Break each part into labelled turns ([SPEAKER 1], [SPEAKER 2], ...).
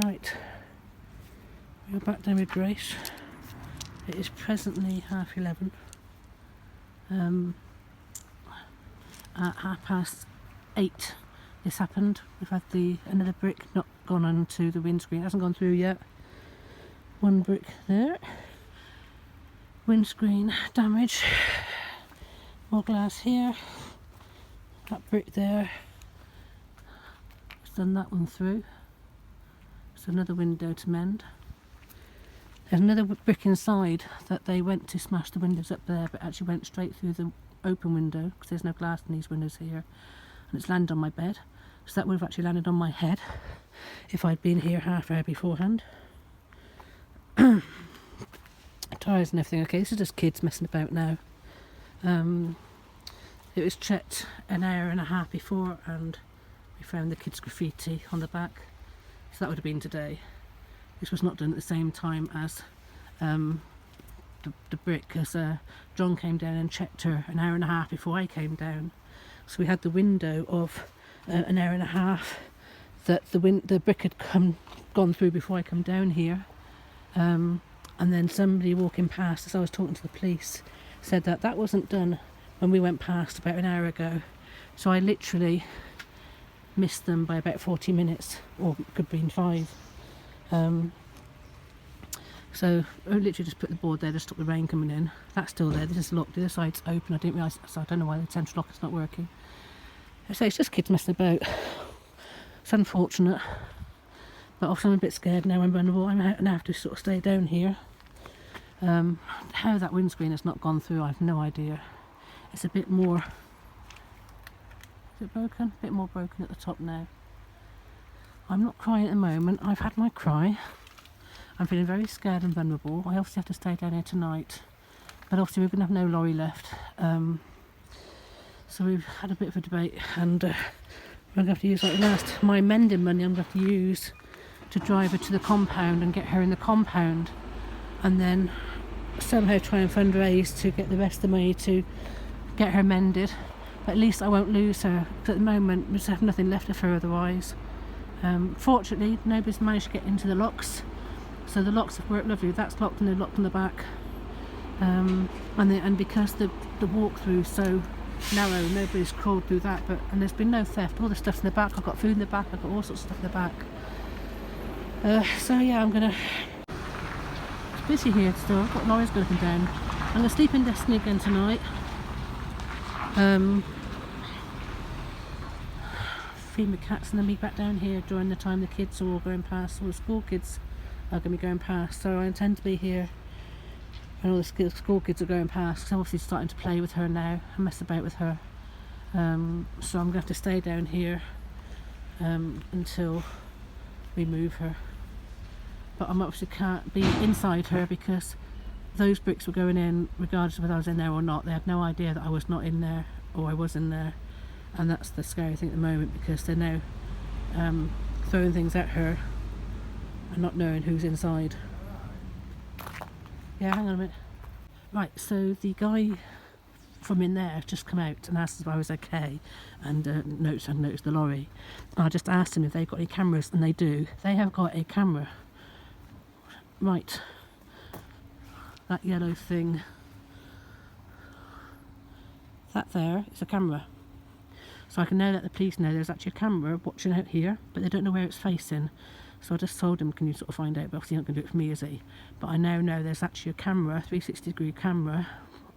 [SPEAKER 1] Right, we're back down with Grace. It is presently 11:30. At 8:30 this happened. We've had another brick not gone onto the windscreen. It hasn't gone through yet. One brick there. Windscreen damage. More glass here. That brick there. It's done that one through. There's another window to mend. There's another brick inside that they went to smash the windows up there, but actually went straight through the open window because there's no glass in these windows here, and it's landed on my bed. So that would have actually landed on my head if I'd been here half hour beforehand. Tyres and everything okay. This is just kids messing about now. It was checked an hour and a half before, and we found the kids' graffiti on the back. So that would have been today. This was not done at the same time as the brick, because John came down and checked her an hour and a half before I came down. So we had the window of an hour and a half that the brick had gone through before I come down here. And then somebody walking past, as I was talking to the police, said that that wasn't done when we went past about an hour ago. So I literally missed them by about 40 minutes, or it could have been 5. So I literally just put the board there to stop the rain coming in. That's still there. This is locked. The other side's open. I didn't realise, so I don't know why the central lock is not working. So it's just kids messing about. It's unfortunate, but also I'm a bit scared now. I'm vulnerable. I'm going to have to sort of stay down here. How that windscreen has not gone through, I have no idea. It's a bit more. Is it broken? A bit more broken at the top now. I'm not crying at the moment. I've had my cry. I'm feeling very scared and vulnerable. I obviously have to stay down here tonight, but obviously we're going to have no lorry left. So we've had a bit of a debate, and we're going to have to use my mending money I'm going to have to use to drive her to the compound and get her in the compound, and then somehow try and fundraise to get the rest of the money to get her mended. But at least I won't lose her, because at the moment we just have nothing left of her otherwise. Fortunately, nobody's managed to get into the locks, so the locks have worked lovely. That's locked and they're locked on the back, and because the walk-through is so narrow, nobody's crawled through that. And there's been no theft. All the stuff's in the back. I've got food in the back. I've got all sorts of stuff in the back. So yeah, it's busy here still. I've got lorries going up and down. I'm going to sleep in Destiny again tonight. Feed my cats and then be back down here during the time the kids are all going past. All the school kids are going to be going past, so I intend to be here when all the school kids are going past, because I'm obviously starting to play with her now and mess about with her. So I'm going to have to stay down here until we move her. But I obviously can't be inside her because those bricks were going in regardless of whether I was in there or not. They had no idea that I was not in there or I was in there. And that's the scary thing at the moment, because they're now throwing things at her and not knowing who's inside. Yeah, hang on a minute. Right, so the guy from in there just come out and asked if I was okay, and noticed the lorry. And I just asked him if they've got any cameras, and they do. They have got a camera. Right, that yellow thing, that there is a camera. So I can now let the police know there's actually a camera watching out here, but they don't know where it's facing. So I just told him, can you sort of find out? But obviously he's not going to do it for me, is he? But I now know there's actually a camera, 360-degree camera,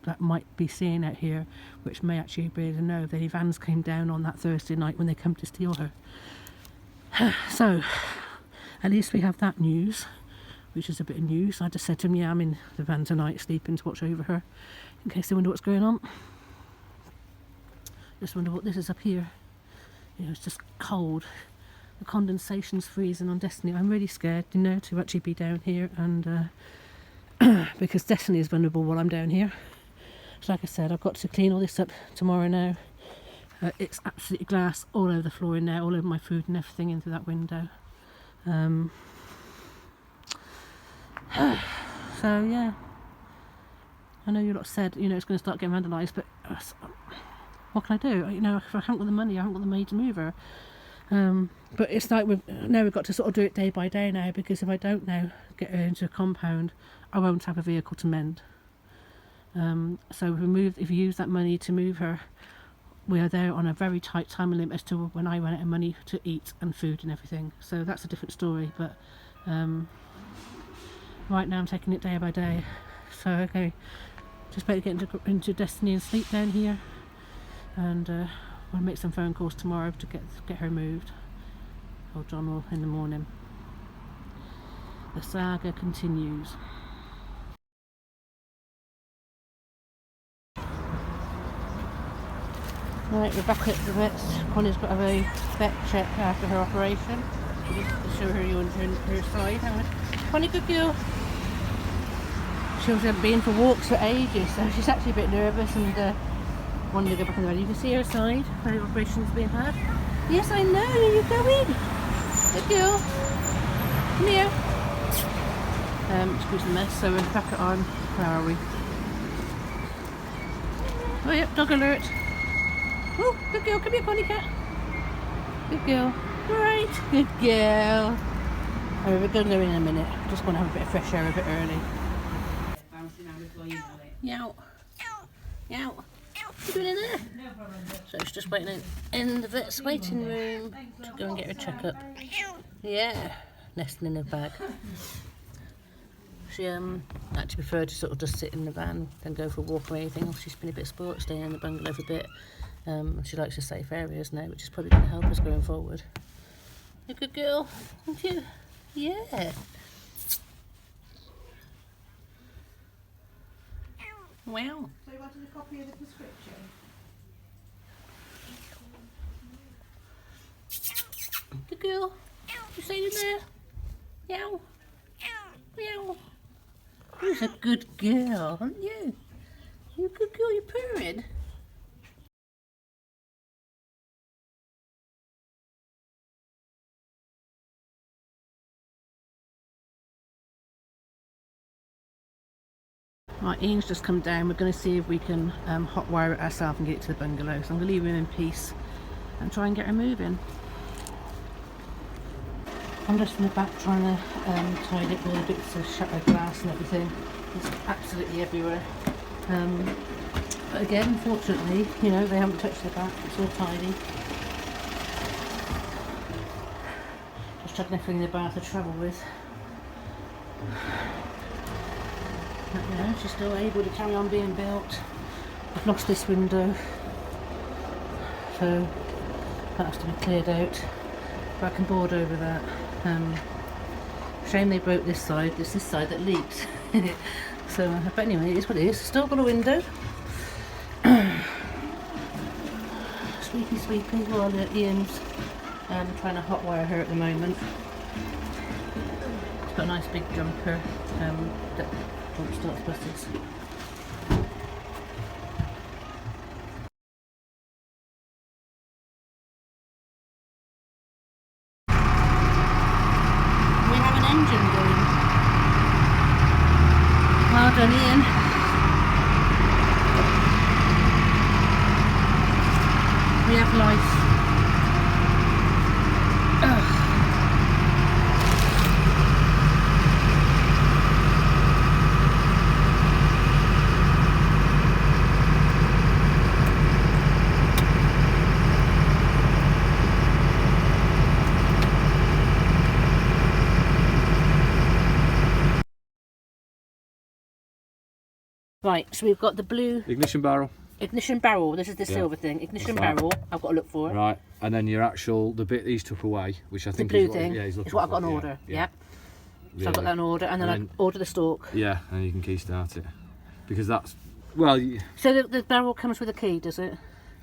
[SPEAKER 1] that might be seeing out here, which may actually be able to know if any vans came down on that Thursday night when they come to steal her. So at least we have that news, which is a bit of news. I just said to him, yeah, I'm in the van tonight sleeping to watch over her, in case they wonder what's going on. Just wonder what this is up here. You know, it's just cold. The condensation's freezing on Destiny. I'm really scared, you know, to actually be down here, and because Destiny is vulnerable while I'm down here. So like I said, I've got to clean all this up tomorrow now. It's absolutely glass all over the floor in there, all over my food and everything into that window. So yeah, I know you lot said, you know, it's going to start getting vandalised, but what can I do? You know, if I haven't got the money, I haven't got the money to move her. But it's like we've got to sort of do it day by day now, because if I don't now get her into a compound, I won't have a vehicle to mend. So if we use that money to move her, we are there on a very tight time limit as to when I run out of money to eat and food and everything. So that's a different story. But right now I'm taking it day by day. So okay, just better get into Destiny and sleep down here, and I'll make some phone calls tomorrow to get her moved. Or John will in the morning. The saga continues. Right, we're back at the vet's. Connie's got to have a vet check after her operation. Just show her her side. Connie, good girl. She was been for walks for ages, so she's actually a bit nervous and wanted to go back in the bed. You can see her side where the operation's being had. Yes, I know. You're going. Good girl. Come here. Excuse the mess. So we're back on. Where are we? Oh yep, dog alert. Oh, good girl. Come here, Connie cat. Good girl. Right. Good girl. Oh, we're going to go in a minute. Just want to have a bit of fresh air a bit early. Yow. Yow. What are you doing in there? So she's just waiting in the vet's waiting room to go and get her checkup. Yeah, nesting in her bag. She actually preferred to sort of just sit in the van than go for a walk or anything. She's been a bit sport, staying in the bungalow for a bit. She likes the safe areas now, which is probably going to help us going forward. You good girl, aren't you? Yeah. Wow.
[SPEAKER 2] So you wanted a copy of the prescription?
[SPEAKER 1] Good girl. You stayed in there? Meow. Meow. You're a good girl, aren't you? You're a good girl, you're purring. Right, Ian's just come down. We're going to see if we can hotwire it ourselves and get it to the bungalow. So I'm going to leave him in peace and try and get her moving. I'm just in the back trying to tidy up all the bits of shattered glass and everything. It's absolutely everywhere. But again, unfortunately, you know, they haven't touched the back. It's all tidy. Just chucking everything in the bath to travel with. But, you know, she's still able to carry on being built. I've lost this window, so that has to be cleared out. But I can board over that. Shame they broke this side. It's this side that leaks. So, but anyway, it is what it is. Still got a window. Sweepy while Ian's trying to hotwire her at the moment. It's got a nice big jumper that starts buses. We have an engine going. Well done, Ian. We have life. Ugh. Right, so we've got the blue
[SPEAKER 3] ignition barrel.
[SPEAKER 1] Ignition barrel, this is the silver thing. Ignition barrel, I've got to look for.
[SPEAKER 3] Right, and then your actual, the bit he's took away, which I think
[SPEAKER 1] the blue
[SPEAKER 3] is
[SPEAKER 1] thing,
[SPEAKER 3] he's
[SPEAKER 1] is what I've got on order. Yeah. So I've got that on order, and then I order the stalk.
[SPEAKER 3] Yeah, and you can key start it. Because that's, well...
[SPEAKER 1] So the barrel comes with a key, does it?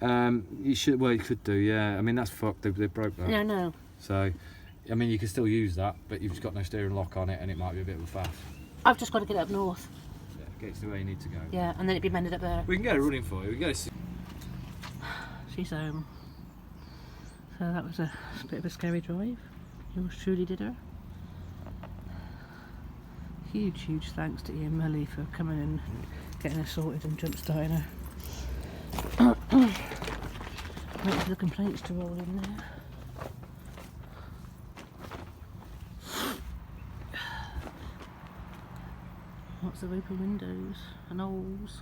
[SPEAKER 3] You should, well, you could do, yeah. I mean, that's fucked, they broke that.
[SPEAKER 1] Yeah, I know.
[SPEAKER 3] So, I mean, you can still use that, but you've just got no steering lock on it, and it might be a bit of a faff.
[SPEAKER 1] I've just got to get it up north.
[SPEAKER 3] Yeah, get it to where you need to go.
[SPEAKER 1] Yeah, and then it'd be mended up there.
[SPEAKER 3] We can get it running for you, we can get it...
[SPEAKER 1] She's home. So that was a bit of a scary drive. Yours truly did her. Huge thanks to Ian Mully for coming and getting her sorted and jump starting her. Waiting for the complaints to roll in there. Lots of open windows and holes.